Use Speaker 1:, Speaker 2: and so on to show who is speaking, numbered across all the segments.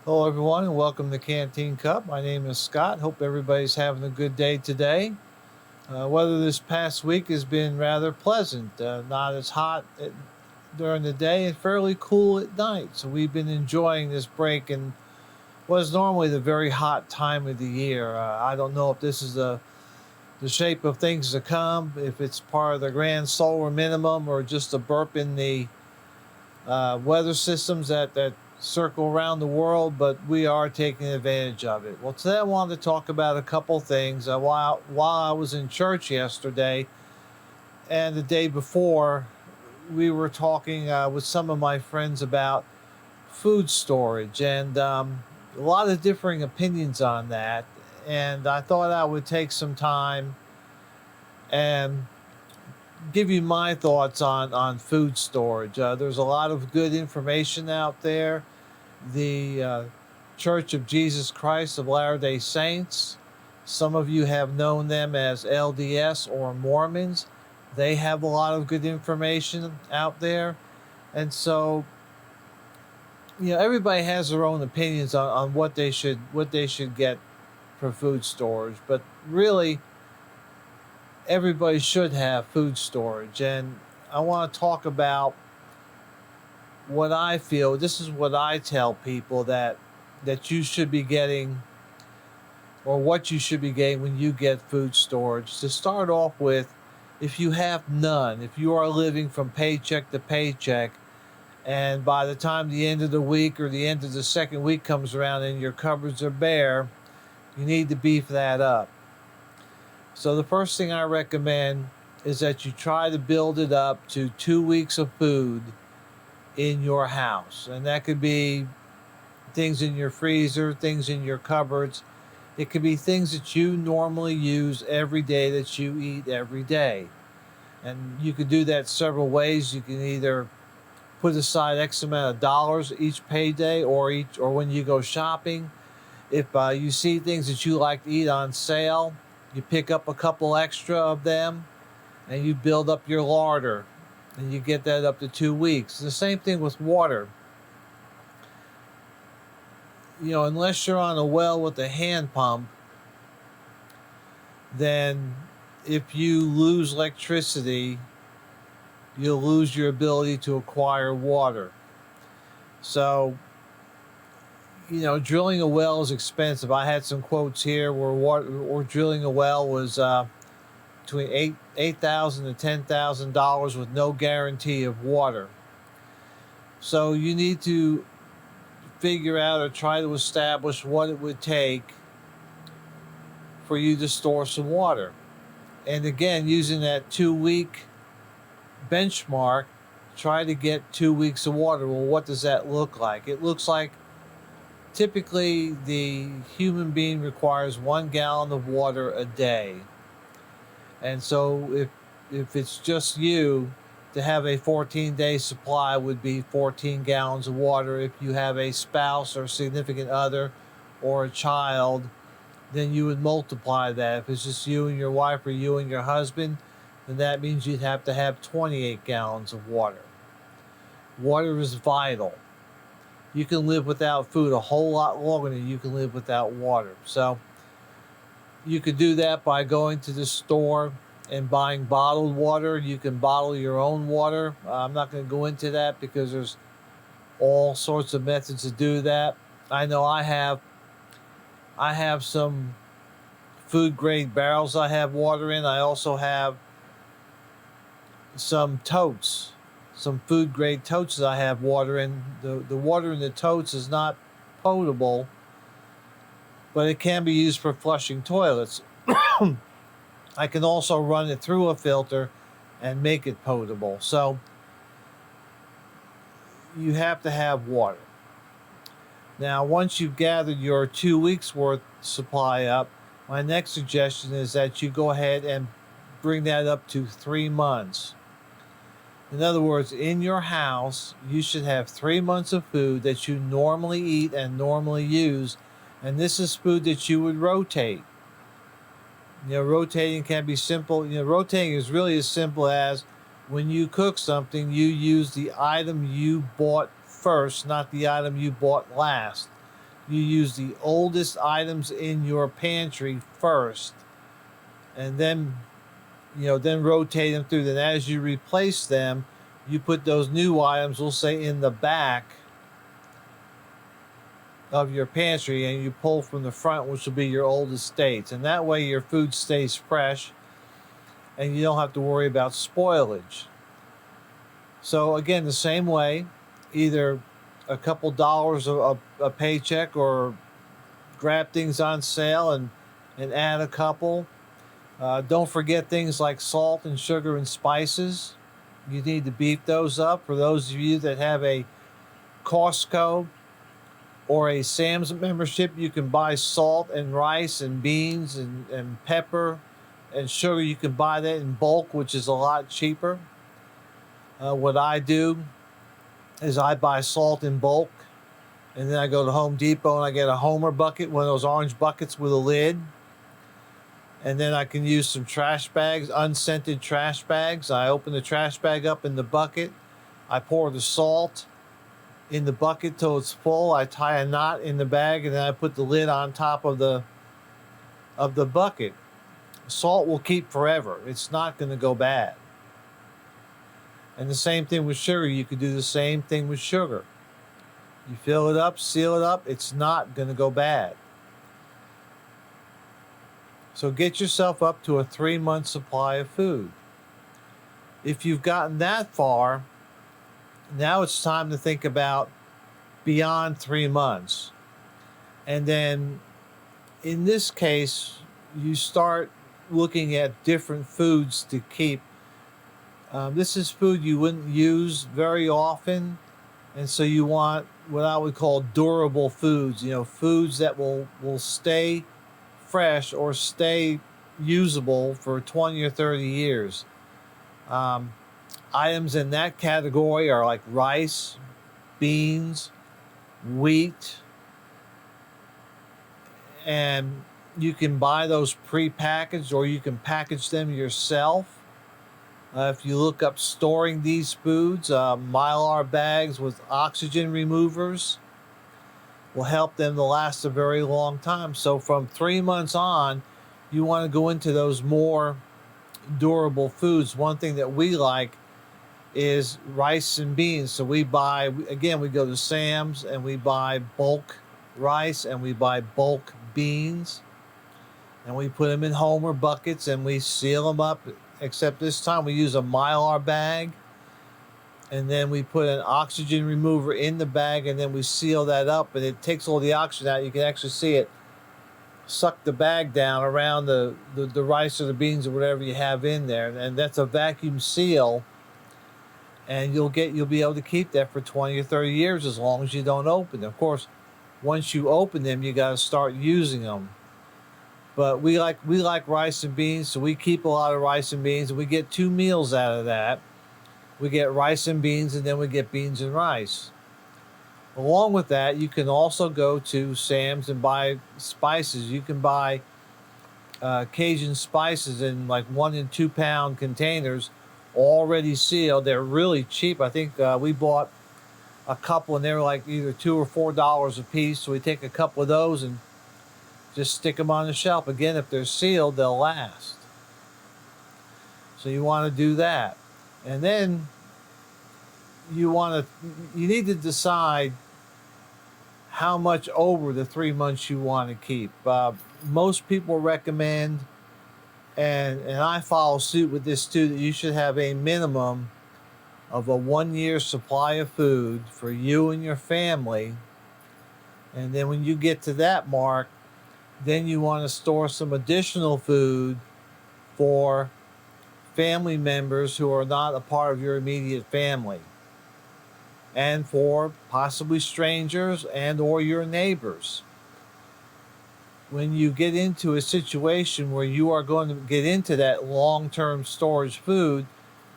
Speaker 1: Hello, everyone, and welcome to Canteen Cup. My name is Scott. Hope everybody's having a good day today. Weather this past week has been rather pleasant, not as hot during the day and fairly cool at night. So we've been enjoying this break in what is normally the very hot time of the year. I don't know if this is the shape of things to come, if it's part of the grand solar minimum or just a burp in the weather systems that circle around the world, but we are taking advantage of it. Well, today I wanted to talk about a couple things. While I was in church yesterday and the day before, we were talking with some of my friends about food storage and a lot of differing opinions on that. And I thought I would take some time and give you my thoughts on food storage. There's a lot of good information out there. The Church of Jesus Christ of Latter day Saints, some of you have known them as LDS or Mormons. They have a lot of good information out there. And so, everybody has their own opinions on what they should get for food storage. But really, everybody should have food storage. And I want to talk about what I feel. This is what I tell people that you should be getting, or what you should be getting when you get food storage. To start off with, if you have none, if you are living from paycheck to paycheck, and by the time the end of the week or the end of the second week comes around and your cupboards are bare, you need to beef that up. So the first thing I recommend is that you try to build it up to 2 weeks of food in your house. And that could be things in your freezer, things in your cupboards. It could be things that you normally use every day, that you eat every day. And you can do that several ways. You can either put aside X amount of dollars each payday, or when you go shopping. If you see things that you like to eat on sale, you pick up a couple extra of them and you build up your larder, and you get that up to 2 weeks. The same thing with water. Unless you're on a well with a hand pump, then if you lose electricity, you'll lose your ability to acquire water. So, drilling a well is expensive. I had some quotes here where drilling a well was between $8,000 to $10,000 with no guarantee of water. So you need to figure out or try to establish what it would take for you to store some water. And again, using that 2 week benchmark, try to get 2 weeks of water. Well, what does that look like? It looks like typically the human being requires 1 gallon of water a day. And so if it's just you, to have a 14-day supply would be 14 gallons of water. If you have a spouse or significant other or a child, then you would multiply that. If it's just you and your wife or you and your husband, then that means you'd have to have 28 gallons of water. Water is vital. You can live without food a whole lot longer than you can live without water. So you could do that by going to the store and buying bottled water. You can bottle your own water. I'm not going to go into that because there's all sorts of methods to do that. I know I have some food grade barrels I have water in. I also have some totes, some food grade totes that I have water in. The water in the totes is not potable, but it can be used for flushing toilets. I can also run it through a filter and make it potable. So you have to have water. Now, once you've gathered your 2 weeks worth supply up, my next suggestion is that you go ahead and bring that up to 3 months. In other words, in your house, you should have 3 months of food that you normally eat and normally use. And this is food that you would rotate. Rotating can be simple. Rotating is really as simple as when you cook something, you use the item you bought first, not the item you bought last. you use the oldest items in your pantry first, and then then rotate them through. Then as you replace them, you put those new items, we'll say, in the back of your pantry, and you pull from the front, which will be your oldest states. And that way your food stays fresh and you don't have to worry about spoilage. So again, the same way, either a couple dollars a paycheck, or grab things on sale and add a couple. Don't forget things like salt and sugar and spices. You need to beef those up. For those of you that have a Costco or a Sam's membership, you can buy salt and rice and beans and pepper and sugar. You can buy that in bulk, which is a lot cheaper. What I do is I buy salt in bulk, and then I go to Home Depot and I get a Homer bucket, one of those orange buckets with a lid. And then I can use some trash bags, unscented trash bags. I open the trash bag up in the bucket. I pour the salt in the bucket till it's full. I tie a knot in the bag, and then I put the lid on top of the bucket. Salt will keep forever. It's not going to go bad. And the same thing with sugar. You could do the same thing with sugar. You fill it up, seal it up. It's not going to go bad. So get yourself up to a 3-month supply of food. If you've gotten that far, now it's time to think about beyond 3 months. And then in this case, you start looking at different foods to keep. This is food you wouldn't use very often. And so you want what I would call durable foods, foods that will stay fresh or stay usable for 20 or 30 years. Items in that category are like rice, beans, wheat, and you can buy those pre-packaged, or you can package them yourself. If you look up storing these foods, Mylar bags with oxygen removers will help them to last a very long time. So from 3 months on, you want to go into those more durable foods. One thing that we like is rice and beans. So we buy, again, we go to Sam's and we buy bulk rice and we buy bulk beans. And we put them in Homer buckets and we seal them up, except this time we use a Mylar bag. And then we put an oxygen remover in the bag, and then we seal that up, and it takes all the oxygen out. You can actually see it suck the bag down around the rice or the beans or whatever you have in there. And that's a vacuum seal, and you'll be able to keep that for 20 or 30 years as long as you don't open them. Of course, once you open them, you got to start using them. But we like rice and beans, so we keep a lot of rice and beans, and we get 2 meals out of that. We get rice and beans, and then we get beans and rice. Along with that, you can also go to Sam's and buy spices. You can buy Cajun spices in like 1 and 2 pound containers, already sealed. They're really cheap. I think we bought a couple, and they were like either $2 or $4 a piece. So we take a couple of those and just stick them on the shelf. Again, if they're sealed, they'll last. So you want to do that. And then you need to decide how much over the 3 months you want to keep. Most people recommend, and I follow suit with this too, that you should have a minimum of a 1-year supply of food for you and your family. And then when you get to that mark, then you want to store some additional food for family members who are not a part of your immediate family, and for possibly strangers and or your neighbors. When you get into a situation where you are going to get into that long-term storage food,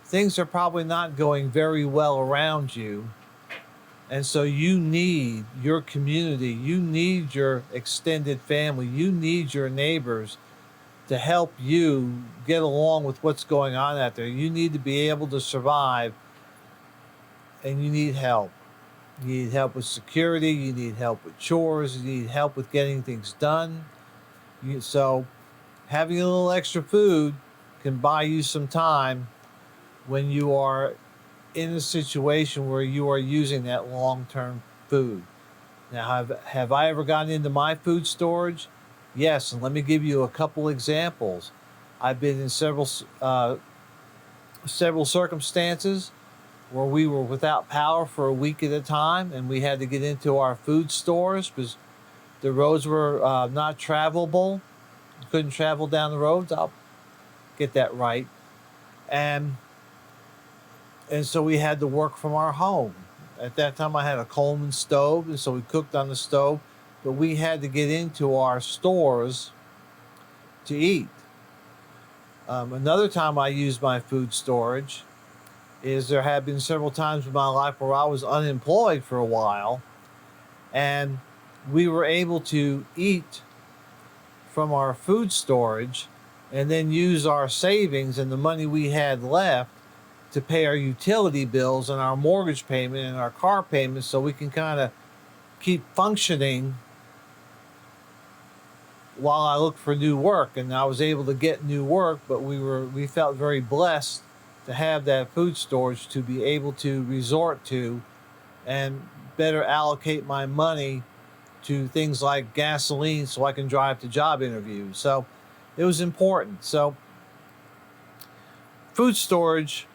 Speaker 1: things are probably not going very well around you. And so you need your community, you need your extended family, you need your neighbors to help you get along with what's going on out there. You need to be able to survive, and you need help. You need help with security. You need help with chores. You need help with getting things done. So having a little extra food can buy you some time when you are in a situation where you are using that long-term food. Now, have I ever gotten into my food storage? Yes, and let me give you a couple examples. I've been in several circumstances where we were without power for a week at a time, and we had to get into our food stores because the roads were not travelable. You couldn't travel down the roads. I'll get that right, and so we had to work from our home. At that time, I had a Coleman stove, and so we cooked on the stove. But we had to get into our stores to eat. Another time I used my food storage is there have been several times in my life where I was unemployed for a while, and we were able to eat from our food storage and then use our savings and the money we had left to pay our utility bills and our mortgage payment and our car payments, so we can kind of keep functioning while I look for new work. And I was able to get new work, but we felt very blessed to have that food storage to be able to resort to and better allocate my money to things like gasoline so I can drive to job interviews. So it was important. So food storage,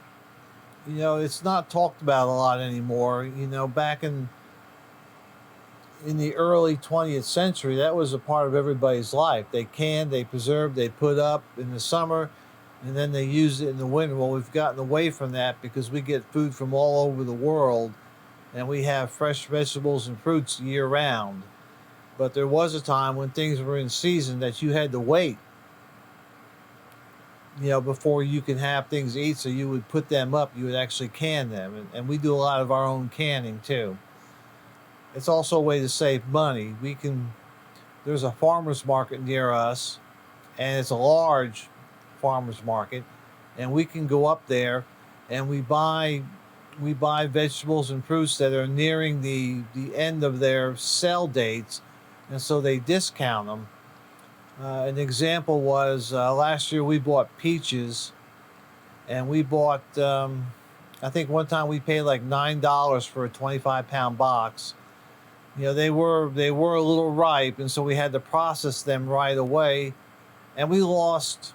Speaker 1: it's not talked about a lot anymore. Back in the early 20th century, that was a part of everybody's life. They canned, they preserved, they put up in the summer, and then they used it in the winter. Well, we've gotten away from that because we get food from all over the world, and we have fresh vegetables and fruits year round. But there was a time when things were in season that you had to wait, before you can have things to eat. So you would put them up, you would actually can them. And we do a lot of our own canning too. It's also a way to save money. There's a farmer's market near us, and it's a large farmer's market, and we can go up there and we buy vegetables and fruits that are nearing the end of their sell dates, and so they discount them. An example was last year we bought peaches, and we bought I think one time we paid like $9 for a 25-pound box. They were a little ripe, and so we had to process them right away, and we lost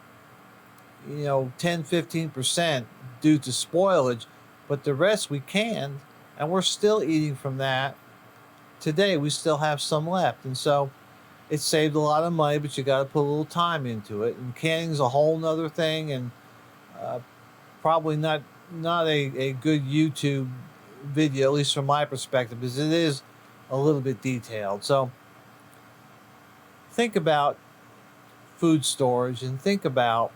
Speaker 1: 10-15% due to spoilage, but the rest we canned, and we're still eating from that today. We still have some left, and so it saved a lot of money, but you got to put a little time into it. And canning's a whole nother thing, and probably not a good YouTube video, at least from my perspective, because it is a little bit detailed. So think about food storage and think about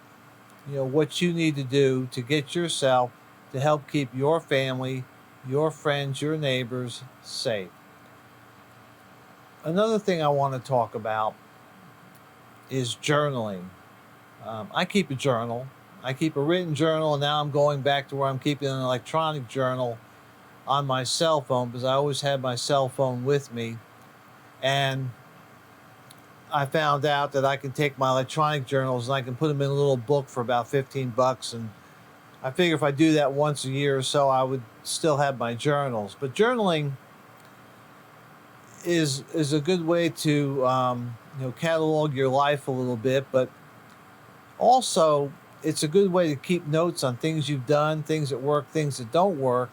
Speaker 1: what you need to do to get yourself to help keep your family, your friends, your neighbors safe. Another thing I want to talk about is journaling. I keep a journal. I keep a written journal, and now I'm going back to where I'm keeping an electronic journal on my cell phone, because I always had my cell phone with me. And I found out that I can take my electronic journals and I can put them in a little book for about $15. And I figure if I do that once a year or so, I would still have my journals. But journaling is a good way to catalog your life a little bit, but also it's a good way to keep notes on things you've done, things that work, things that don't work,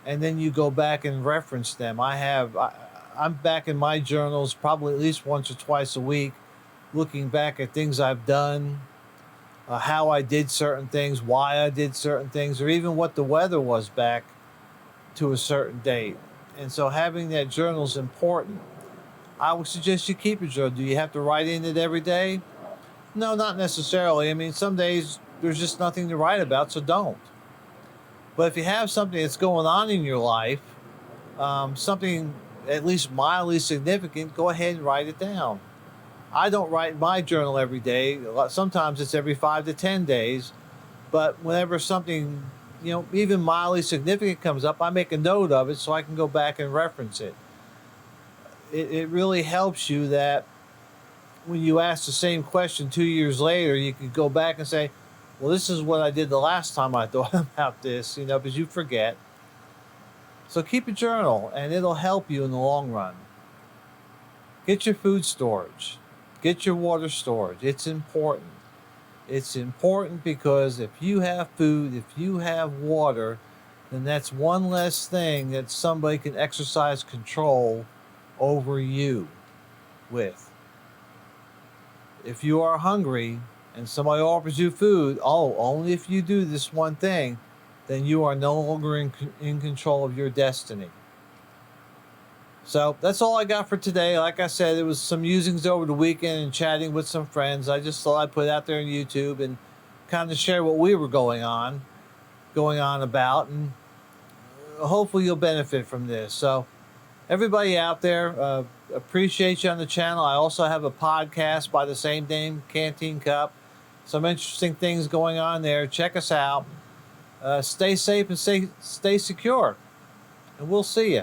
Speaker 1: and then you go back and reference them. I'm back in my journals probably at least once or twice a week, looking back at things I've done, how I did certain things, why I did certain things, or even what the weather was back to a certain date. And so having that journal is important. I would suggest you keep a journal. Do you have to write in it every day? No, not necessarily. I mean, some days there's just nothing to write about, so don't. But if you have something that's going on in your life, something at least mildly significant, go ahead and write it down. I don't write in my journal every day. Sometimes it's every 5 to 10 days. But whenever something even mildly significant comes up, I make a note of it so I can go back and reference it. It really helps you that when you ask the same question 2 years later, you can go back and say, well, this is what I did the last time I thought about this, because you forget. So keep a journal, and it'll help you in the long run. Get your food storage. Get your water storage. It's important. It's important because if you have food, if you have water, then that's one less thing that somebody can exercise control over you with. If you are hungry and somebody offers you food, only if you do this one thing, then you are no longer in control of your destiny. So that's all I got for today. Like I said, it was some musings over the weekend and chatting with some friends. I just thought I'd put it out there on YouTube and kind of share what we were going on about, and hopefully you'll benefit from this. So everybody out there, appreciate you on the channel. I also have a podcast by the same name, Canteen Cup. Some interesting things going on there. Check us out. Stay safe and stay secure. And we'll see you.